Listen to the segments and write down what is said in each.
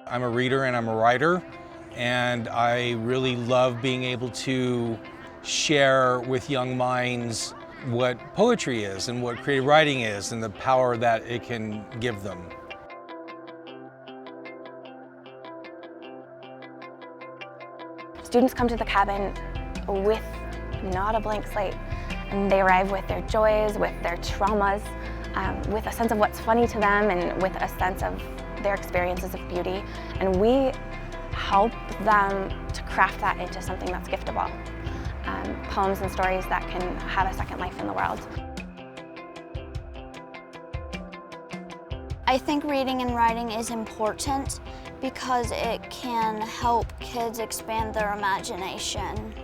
I'm a reader and I'm a writer, and I really love being able to share with young minds what poetry is and what creative writing is and the power that it can give them. Students come to the cabin with not a blank slate, and they arrive with their joys, with their traumas, with a sense of what's funny to them and with a sense of their experiences of beauty, and we help them to craft that into something that's giftable. Poems and stories that can have a second life in the world. I think reading and writing is important because it can help kids expand their imagination.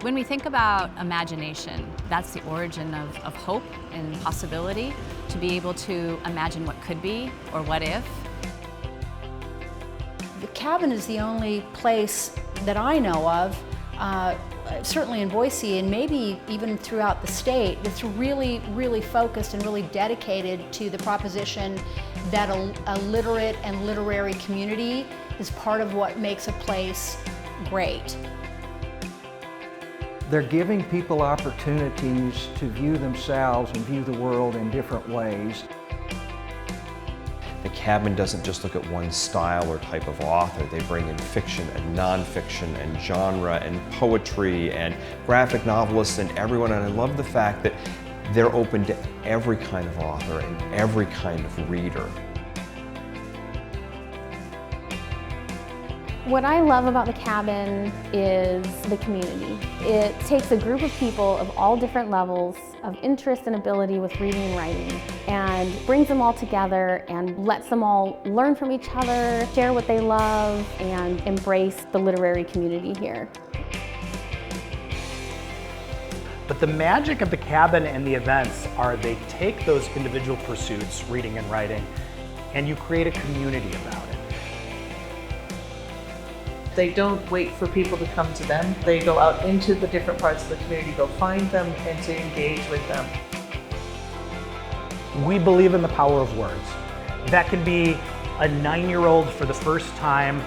When we think about imagination, that's the origin of hope and possibility, to be able to imagine what could be or what if. The cabin is the only place that I know of, certainly in Boise and maybe even throughout the state, that's really, really focused and really dedicated to the proposition that a literate and literary community is part of what makes a place great. They're giving people opportunities to view themselves and view the world in different ways. The cabin doesn't just look at one style or type of author. They bring in fiction and nonfiction and genre and poetry and graphic novelists and everyone. And I love the fact that they're open to every kind of author and every kind of reader. What I love about the cabin is the community. It takes a group of people of all different levels of interest and ability with reading and writing and brings them all together and lets them all learn from each other, share what they love, and embrace the literary community here. But the magic of the cabin and the events are they take those individual pursuits, reading and writing, and you create a community about it. They don't wait for people to come to them. They go out into the different parts of the community, go find them, and to engage with them. We believe in the power of words. That can be a 9-year-old for the first time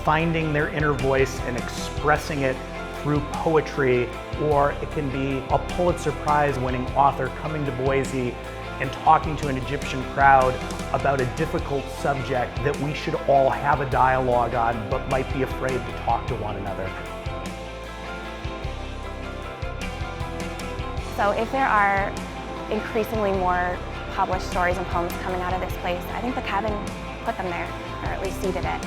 finding their inner voice and expressing it through poetry, or it can be a Pulitzer Prize winning author coming to Boise and talking to an Egyptian crowd about a difficult subject that we should all have a dialogue on, but might be afraid to talk to one another. So if there are increasingly more published stories and poems coming out of this place, I think the cabin put them there, or at least seeded it.